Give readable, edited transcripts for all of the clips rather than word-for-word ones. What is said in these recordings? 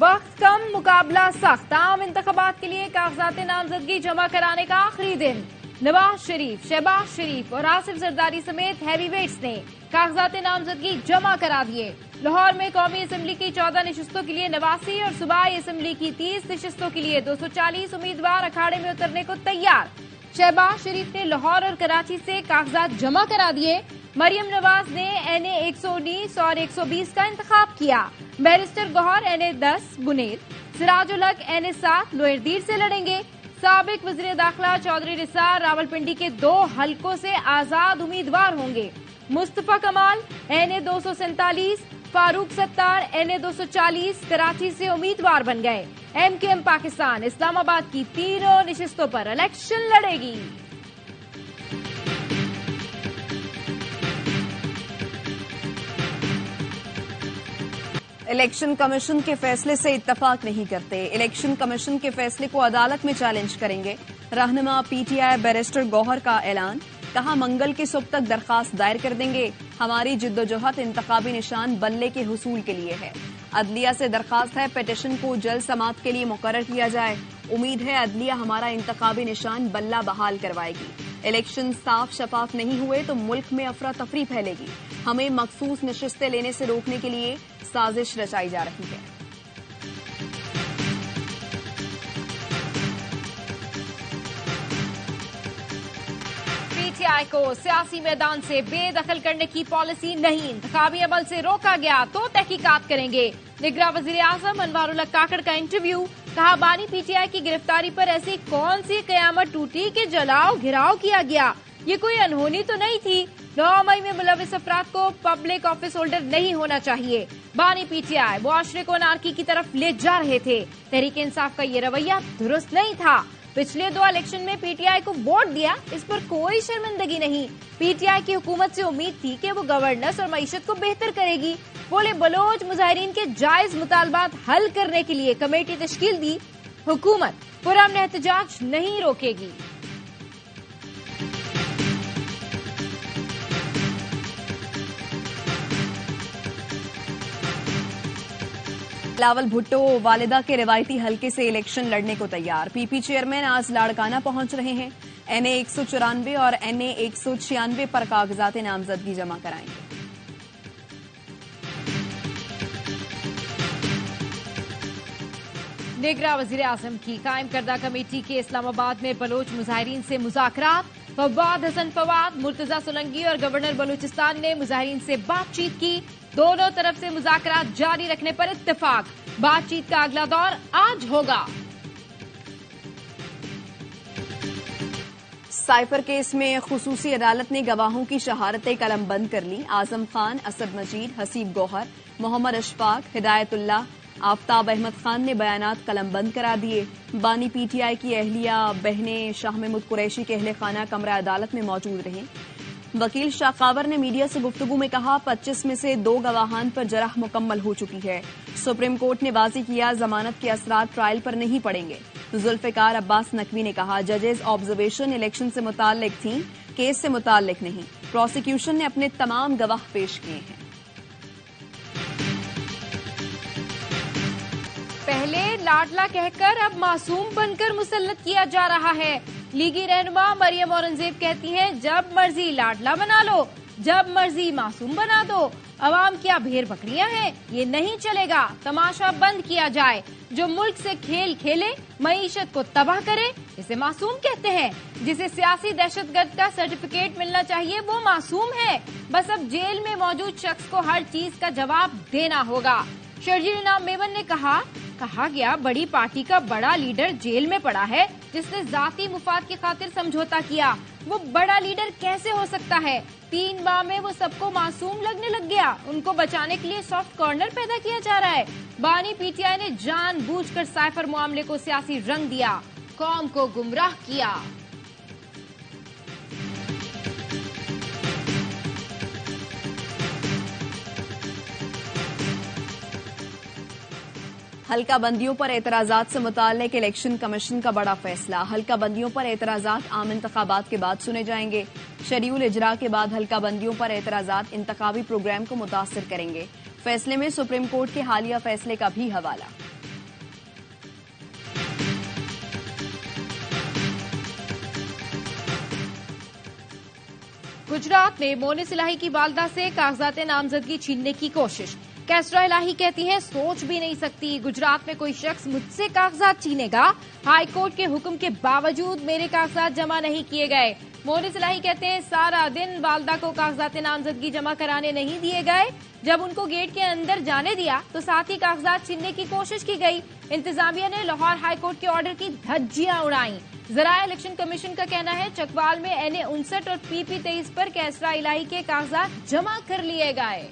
वक्त कम, मुकाबला सख्त। आम इंतखाबात के लिए कागजात नामजदगी जमा कराने का आखिरी दिन। नवाज शरीफ, शहबाज शरीफ और आसिफ जरदारी समेत हैवी वेट्स ने कागजात नामजदगी जमा करा दिए। लाहौर में कौमी असम्बली की 14 नशिस्तों के लिए 89 और सूबाई असम्बली की 30 नशिस्तों के लिए 240 उम्मीदवार अखाड़े में उतरने को तैयार। शहबाज शरीफ ने लाहौर और कराची से कागजात जमा करा दिए। मरियम नवाज ने NA 119 और 120 का इंतखाब किया। बैरिस्टर गौहर NA 10 बुनेर, सिराजुल हक NA 7 लोहरदीर से लड़ेंगे। साबिक वज़ीर दाखिला चौधरी निसार रावलपिंडी के 2 हलकों से आजाद उम्मीदवार होंगे। मुस्तफा कमाल NA 247, फारूक सत्तार NA 240 कराची से उम्मीदवार बन गए। MKM पाकिस्तान इस्लामाबाद की तीनों नशिस्तों पर इलेक्शन लड़ेगी। इलेक्शन कमीशन के फैसले से इत्तफाक नहीं करते। इलेक्शन कमीशन के फैसले को अदालत में चैलेंज करेंगे। रहनुमा PTI बैरिस्टर गौहर का ऐलान। कहा, मंगल की सुबह तक दरखास्त दायर कर देंगे। हमारी जिद्दोजहद इंतखाबी निशान बल्ले के हुसूल के लिए है। अदलिया से दरखास्त है, पिटीशन को जल्द समाअत के लिए मुकर्रर किया जाए। उम्मीद है अदलिया हमारा इंतखाबी निशान बल्ला बहाल करवाएगी। इलेक्शन साफ शफाफ नहीं हुए तो मुल्क में अफरा तफरी फैलेगी। हमें मखसूस नशिस्तें लेने से रोकने के लिए साजिश रचाई जा रही है। PTI को सियासी मैदान से बेदखल करने की पॉलिसी नहीं, इंतखाबी अमल से रोका गया तो तहकीकात करेंगे। निगरां वज़ीर आज़म अनवारुल हक काकड़ का इंटरव्यू। कहा, बानी PTI की गिरफ्तारी पर ऐसी कौन सी कयामत टूटी कि जलाओ घिराव किया गया। ये कोई अनहोनी तो नहीं थी। 9 मई में मुलविस अफराद को पब्लिक ऑफिस होल्डर नहीं होना चाहिए। बानी PTI मुआशरे को अनारकी की तरफ ले जा रहे थे। तहरीक इंसाफ का ये रवैया दुरुस्त नहीं था। पिछले 2 इलेक्शन में PTI को वोट दिया, इस पर कोई शर्मिंदगी नहीं। PTI की हुकूमत से उम्मीद थी कि वो गवर्नेंस और मईशत को बेहतर करेगी। बोले बलोच मुजाहिरीन के जायज मुतालबात हल करने के लिए कमेटी तश्कील दी। हुकूमत पुरअमन एहतजाज नहीं रोकेगी। बिलावल भुट्टो वालिदा के रिवायती हलके से इलेक्शन लड़ने को तैयार। PP चेयरमैन आज लाड़काना पहुंच रहे हैं। NA 194 और NA 196 पर कागजात नामजदगी जमा कराएंगे। निगरां वज़ीर आज़म की कायम करदा कमेटी के इस्लामाबाद में बलोच मुजाहिरीन से मुज़ाकरात। फवाद हसन फवाद, मुर्तजा सोलंकी और गवर्नर बलूचिस्तान ने मुजाहिरीन से बातचीत की। दोनों तरफ से मुज़ाकरात जारी रखने पर इत्तेफाक। बातचीत का अगला दौर आज होगा। साइफर केस में खुसूसी अदालत ने गवाहों की शहादतें कलम बंद कर ली। आजम खान, असद मजीद, हसीब गौहर, मोहम्मद अशफाक, हिदायतुल्लाह, आफ्ताब अहमद खान ने बयानात कलम बंद करा दिए। बानी PTI की अहलिया बहनें शाह महमूद कुरैशी के अहले खाना कमरा अदालत में मौजूद रहीं। वकील शाखावर ने मीडिया से गुफ्तगू में कहा, 25 में से 2 गवाहान पर जरह मुकम्मल हो चुकी है। सुप्रीम कोर्ट ने वाज़ेह किया, जमानत के असरात ट्रायल पर नहीं पड़ेंगे। जुल्फिकार अब्बास नकवी ने कहा, जजेस ऑब्जर्वेशन इलेक्शन से मुताल्लिक थी, केस से मुताल्लिक नहीं। प्रोसिक्यूशन ने अपने तमाम गवाह पेश किए हैं। पहले लाडला कहकर अब मासूम बनकर मुसल्लत किया जा रहा है। लीगी रहनुमा मरियम औरंगजेब कहती हैं, जब मर्जी लाडला बना लो, जब मर्जी मासूम बना दो। अवाम क्या भेड़ बकरियां हैं? ये नहीं चलेगा। तमाशा बंद किया जाए। जो मुल्क से खेल खेले, मईशत को तबाह करे, इसे मासूम कहते हैं। जिसे सियासी दहशतगर्द का सर्टिफिकेट मिलना चाहिए, वो मासूम है। बस अब जेल में मौजूद शख्स को हर चीज का जवाब देना होगा। शर्जील इनाम मेमन ने कहा गया बड़ी पार्टी का बड़ा लीडर जेल में पड़ा है, जिसने जाती मुफाद की खातिर समझौता किया। वो बड़ा लीडर कैसे हो सकता है? 3 माह में वो सबको मासूम लगने लग गया। उनको बचाने के लिए सॉफ्ट कॉर्नर पैदा किया जा रहा है। बानी PTI ने जानबूझकर साइफर मामले को सियासी रंग दिया, कौम को गुमराह किया। हल्का बंदियों पर एतराजात से मुताल्लिक इलेक्शन कमीशन का बड़ा फैसला। हल्का बंदियों पर एतराजात आम इंतखाबात के बाद सुने जाएंगे। शेड्यूल इजरा के बाद हल्का बंदियों पर एतराजात इंतखाबी प्रोग्राम को मुतासर करेंगे। फैसले में सुप्रीम कोर्ट के हालिया फैसले का भी हवाला। गुजरात में मोनिस इलाही की वालदा से कागजात नामजदगी छीनने की कोशिश। कैसरा इलाही कहती हैं सोच भी नहीं सकती गुजरात में कोई शख्स मुझसे कागजात छीनेगा। हाई कोर्ट के हुक्म के बावजूद मेरे कागजात जमा नहीं किए गए। मोनिस इलाही कहते हैं सारा दिन वालदा को कागजात नामजदगी जमा कराने नहीं दिए गए। जब उनको गेट के अंदर जाने दिया तो साथ ही कागजात छीनने की कोशिश की गई। इंतजामिया ने लाहौर हाई कोर्ट के ऑर्डर की धज्जियां उड़ाई। ज़राए इलेक्शन कमीशन का कहना है चकवाल में NA 59 और PP 23 पर कैसरा इलाही के कागजात जमा कर लिए गए।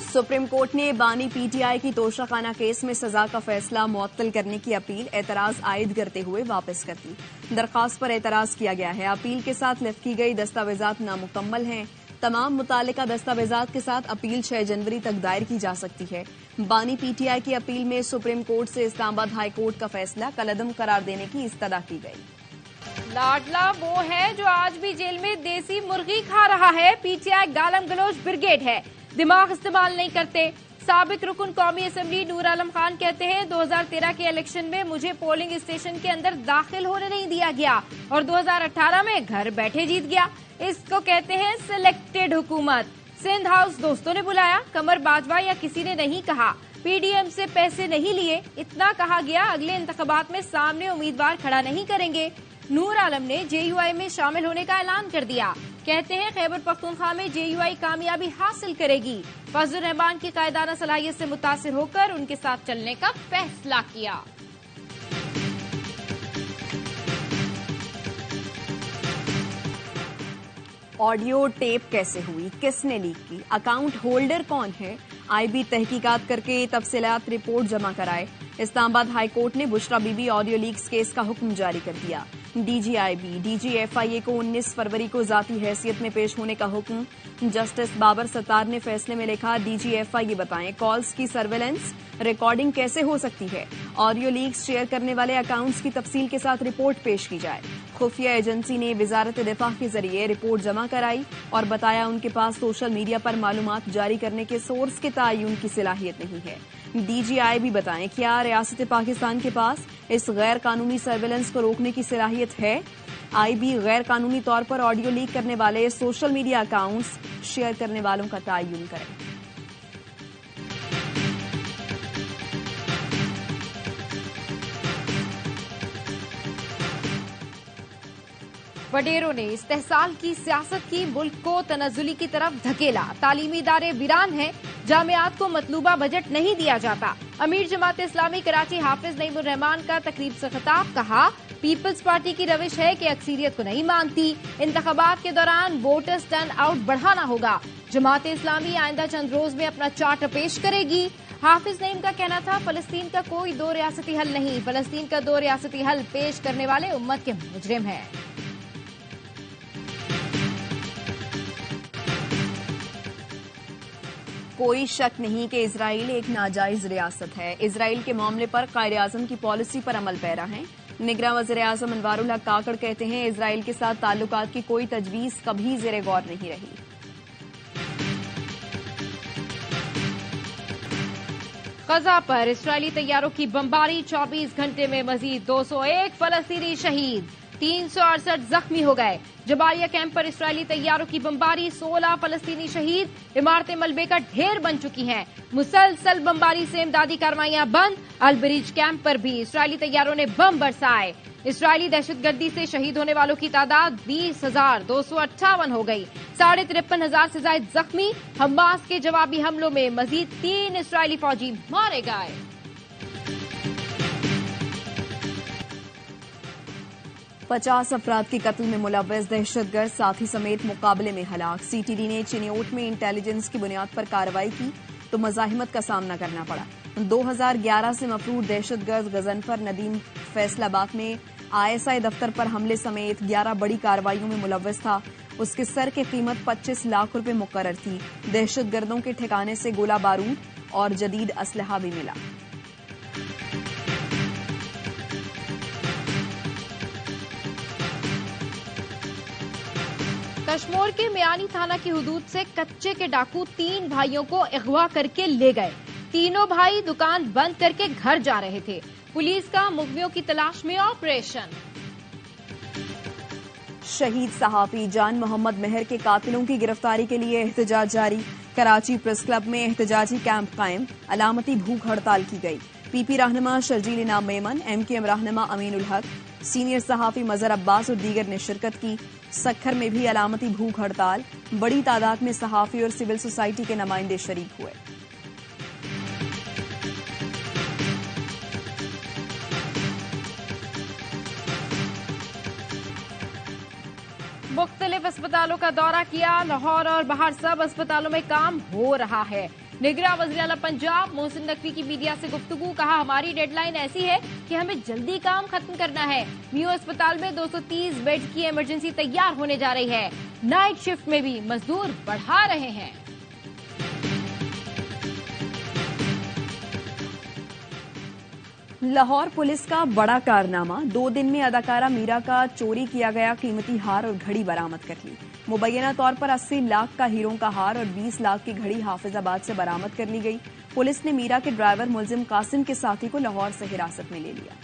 सुप्रीम कोर्ट ने बानी PTI की तोशाखाना केस में सजा का फैसला मुअत्तल करने की अपील एतराज आयद करते हुए वापस कर दी। दरखास्त पर एतराज किया गया है। अपील के साथ लिफ्ट की गई दस्तावेजात नामुकम्मल हैं। तमाम मुतालिका दस्तावेजात के साथ अपील 6 जनवरी तक दायर की जा सकती है। बानी PTI की अपील में सुप्रीम कोर्ट से इस्लामाबाद हाई कोर्ट का फैसला कलअदम करार देने की इस्तदा की गई। लाडला वो है जो आज भी जेल में देसी मुर्गी खा रहा है। PTI गालम गलोच ब्रिगेड है, दिमाग इस्तेमाल नहीं करते। साबिक रुकन कौमी असेंबली नूर आलम खान कहते हैं 2013 के इलेक्शन में मुझे पोलिंग स्टेशन के अंदर दाखिल होने नहीं दिया गया और 2018 में घर बैठे जीत गया। इसको कहते हैं सिलेक्टेड हुकूमत। सिंध हाउस दोस्तों ने बुलाया, कमर बाजवा या किसी ने नहीं कहा। PDM से पैसे नहीं लिए, इतना कहा गया अगले इंतखाबात में सामने उम्मीदवार खड़ा नहीं करेंगे। नूर आलम ने JUI में शामिल होने का ऐलान कर दिया। कहते हैं खैबर पख्तूनख्वा में JUI कामयाबी हासिल करेगी। फजलुर रहमान की कायदाना सलाहियत से मुतासिर होकर उनके साथ चलने का फैसला किया। ऑडियो टेप कैसे हुई, किसने लीक की, अकाउंट होल्डर कौन है, IB तहकीकात करके तफसीलात रिपोर्ट जमा कराए। इस्लामाबाद हाई कोर्ट ने Bushra Bibi audio leaks case का हुक्म जारी कर दिया। DGIB, DG FIA को 19 फरवरी को जाती हैसियत में पेश होने का हुक्म। जस्टिस बाबर सत्तार ने फैसले में लिखा DG FIA बताएं कॉल्स की सर्वेलेंस रिकॉर्डिंग कैसे हो सकती है। ऑडियो लीक्स शेयर करने वाले अकाउंट्स की तफसील के साथ रिपोर्ट पेश की जाए। खुफिया एजेंसी ने वजारत दिफा के जरिए रिपोर्ट जमा कराई और बताया उनके पास सोशल मीडिया पर मालूमात जारी करने के सोर्स के तयन की सलाहियत नहीं है। DGIB बताएं क्या रियासत पाकिस्तान के पास इस गैर कानूनी सर्वेलेंस को रोकने की सलाहियत है। IB गैर कानूनी तौर पर ऑडियो लीक करने वाले सोशल मीडिया अकाउंट्स शेयर करने वालों का तयन करें। वडेरों ने इस्तेहसाल की सियासत की मुल्क को तनज़ुली की तरफ धकेला। तालीमी इदारे वीरान हैं, जामियात को मतलूबा बजट नहीं दिया जाता। अमीर जमात इस्लामी कराची हाफिज नईमुर रहमान का तकरीब से खिताब, कहा पीपल्स पार्टी की रविश है कि अक्सरियत को नहीं मानती। इंतखाबात के दौरान वोटर्स टर्न आउट बढ़ाना होगा। जमात इस्लामी आइंदा चंद रोज में अपना चार्ट पेश करेगी। हाफिज नईम का कहना था फलस्तीन का कोई 2 रियासती हल नहीं, फलस्तीन का 2 रियासती हल पेश करने वाले उम्मत के मुजरिम हैं। कोई शक नहीं कि इजराइल एक नाजायज रियासत है। इजराइल के मामले पर कायद-ए-आज़म की पॉलिसी पर अमल पैरा है। निगरां वज़ीर-ए-आज़म अनवारुल हक काकड़ कहते हैं इजराइल के साथ ताल्लुकात की कोई तजवीज कभी ज़ेरे गौर नहीं रही। गजा पर इस्राएली तैयारों की बमबारी, 24 घंटे में मजीद 201 फलस्तीनी शहीद, 368 जख्मी हो गए। जबालिया कैंप पर इस्राएली तैयारों की बमबारी, 16 फलस्तीनी शहीद। इमारतें मलबे का ढेर बन चुकी हैं। मुसलसल बमबारी से इमदादी कार्रवाइयां बंद। अलबरीज कैंप पर भी इस्राएली तैयारों ने बम बरसाए। इस्राएली दहशतगर्दी से शहीद होने वालों की तादाद 20,258 हो गई। 53,500 से ज्यादा जख्मी। हमास के जवाबी हमलों में मजीद 3 इस्राएली फौजी मारे गए। पचास अफराद के कत्ल में मुलव्वस दहशतगर्द साथी समेत मुकाबले में हलाक। CTD ने चिनियोट में इंटेलिजेंस की बुनियाद पर कार्रवाई की तो मज़ाहिमत का सामना करना पड़ा। 2011 से मफरूर दहशतगर्द गजनफर नदीम फैसलाबाद में ISI दफ्तर पर हमले समेत 11 बड़ी कार्रवाइयों में मुलव्वस था। उसके सर की कीमत 25 लाख रुपए मुकर्रर थी। दहशतगर्दों के ठिकाने से गोला बारूद और जदीद असलहा भी मिला। कश्मीर के मियानी थाना की हुदूद से कच्चे के डाकू 3 भाइयों को अगवा करके ले गए। तीनों भाई दुकान बंद करके घर जा रहे थे। पुलिस का मुलजिमों की तलाश में ऑपरेशन। शहीद सहाफी जान मोहम्मद मेहर के कातिलों की गिरफ्तारी के लिए एहतजाज जारी। कराची प्रेस क्लब में एहतजाजी कैंप कायम। अलामती भूख हड़ताल की गई। पीपी रहनुमा शर्जील इनाम मेमन, MKM रहनुमा अमीनुल हक, सीनियर सहाफी मजहर अब्बास और दीगर ने शिरकत की। सक्खर में भी अलामती भूख हड़ताल। बड़ी तादाद में सहाफी और सिविल सोसाइटी के नुमाइंदे शरीक हुए। मुख्तलिफ अस्पतालों का दौरा किया। लाहौर और बाहर सब अस्पतालों में काम हो रहा है। निगरां वज़ीर आला पंजाब मोहसिन नकवी की मीडिया से गुफ्तगू। कहा, हमारी डेडलाइन ऐसी है कि हमें जल्दी काम खत्म करना है। मियो अस्पताल में 230 बेड की इमरजेंसी तैयार होने जा रही है। नाइट शिफ्ट में भी मजदूर बढ़ा रहे हैं। लाहौर पुलिस का बड़ा कारनामा। 2 दिन में अदाकारा मीरा का चोरी किया गया कीमती हार और घड़ी बरामद कर ली। मुबैना तौर पर 80 लाख का हीरों का हार और 20 लाख की घड़ी हाफिजाबाद से बरामद कर ली गई। पुलिस ने मीरा के ड्राइवर मुलजिम कासिम के साथी को लाहौर से हिरासत में ले लिया।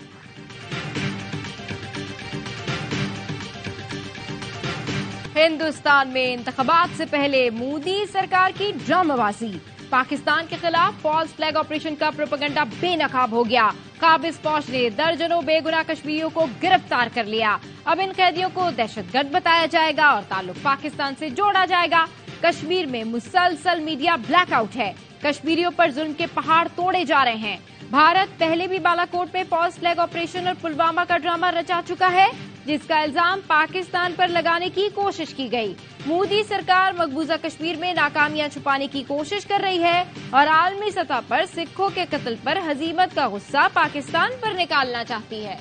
हिंदुस्तान में इंतखाबात से पहले मोदी सरकार की ड्रामाबाजी। पाकिस्तान के खिलाफ फॉल्स फ्लैग ऑपरेशन का प्रोपेगेंडा बेनकाब हो गया। काबिज फौज ने दर्जनों बेगुनाह कश्मीरियों को गिरफ्तार कर लिया। अब इन कैदियों को दहशतगर्द बताया जाएगा और ताल्लुक पाकिस्तान से जोड़ा जाएगा। कश्मीर में मुसलसल मीडिया ब्लैकआउट है। कश्मीरियों पर जुल्म के पहाड़ तोड़े जा रहे हैं। भारत पहले भी बालाकोट में फॉल्स फ्लैग ऑपरेशन और पुलवामा का ड्रामा रचा चुका है, जिसका इल्जाम पाकिस्तान पर लगाने की कोशिश की गई। मोदी सरकार मकबूजा कश्मीर में नाकामियां छुपाने की कोशिश कर रही है और आलमी सतह पर सिखों के कत्ल पर हजीमत का गुस्सा पाकिस्तान पर निकालना चाहती है।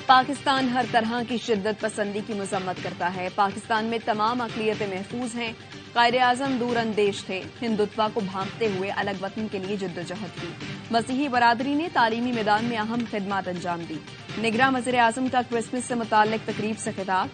पाकिस्तान हर तरह की शिद्दत पसंदी की मजम्मत करता है। पाकिस्तान में तमाम अक़लियतें महफूज हैं। कायद-ए-आज़म दूर अंदेश थे। हिंदुत्व को भांपते हुए अलग वतन के लिए जद्दोजहद की। मसीही बरादरी ने तालीमी मैदान में अहम खिदमत अंजाम दी। निगरां वज़ीर-ए-आज़म का क्रिसमस से मुताल्लिक तकरीब से खिताब।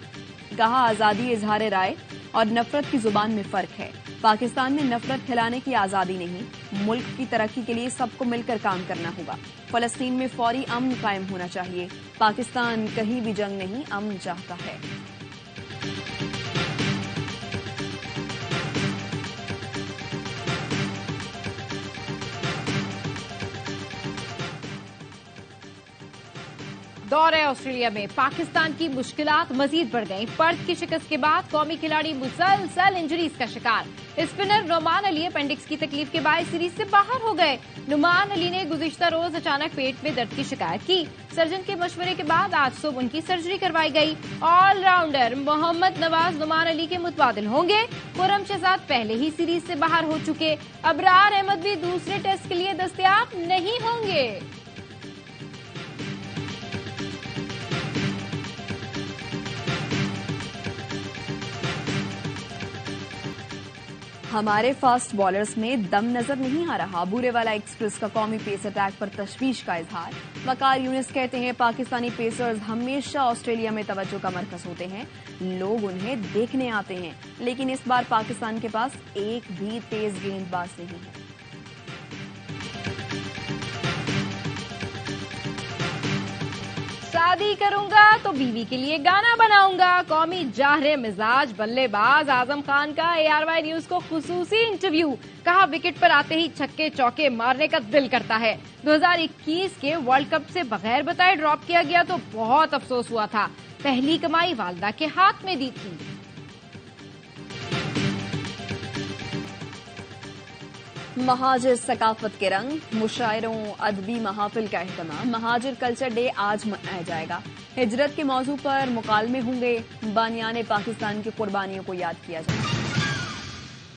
कहा, आज़ादी इजहार राय और नफरत की जुबान में फर्क है। पाकिस्तान में नफरत फैलाने की आज़ादी नहीं, मुल्क की तरक्की के लिए सबको मिलकर काम करना होगा। फलस्तीन में फौरी अमन कायम होना चाहिए। पाकिस्तान कहीं भी जंग नहीं, अमन चाहता है। दौरे ऑस्ट्रेलिया में पाकिस्तान की मुश्किलात मजीद बढ़ गईं। पर्थ की शिकस्त के बाद कौमी खिलाड़ी मुसलसल इंजरीज का शिकार। स्पिनर नुमान अली अपेंडिक्स की तकलीफ के बाद सीरीज से बाहर हो गए। नुमान अली ने गुज़िश्ता रोज अचानक पेट में दर्द की शिकायत की। सर्जन के मशवरे के बाद आज सुबह उनकी सर्जरी करवाई गई। ऑलराउंडर मोहम्मद नवाज नुमान अली के मुतबादिल होंगे। खुर्रम शहजाद पहले ही सीरीज से बाहर हो चुके। अबरार अहमद भी दूसरे टेस्ट के लिए दस्तयाब नहीं होंगे। हमारे फास्ट बॉलर्स में दम नजर नहीं आ रहा। बूरेवाला एक्सप्रेस का कौमी पेस अटैक पर तशवीश का इजहार। वकार यूनिस कहते हैं, पाकिस्तानी पेसर्स हमेशा ऑस्ट्रेलिया में तवज्जो का मरकज होते हैं। लोग उन्हें देखने आते हैं, लेकिन इस बार पाकिस्तान के पास एक भी तेज गेंदबाज नहीं है। शादी करूंगा तो बीवी के लिए गाना बनाऊंगा। कौमी जाहरे मिजाज बल्लेबाज आजम खान का ARY न्यूज को खुसूसी इंटरव्यू। कहा, विकेट पर आते ही छक्के चौके मारने का दिल करता है। 2021 के वर्ल्ड कप से बगैर बताए ड्रॉप किया गया तो बहुत अफसोस हुआ था। पहली कमाई वालदा के हाथ में दी थी। महाजिर सकाफत के रंग, मुशायरों अदबी महाफिल का एहतमाम। महाजिर कल्चर डे आज मनाया जाएगा। हिजरत के मौजू पर मुकालमे होंगे। बानियाने पाकिस्तान की कुर्बानियों को याद किया जाएगा।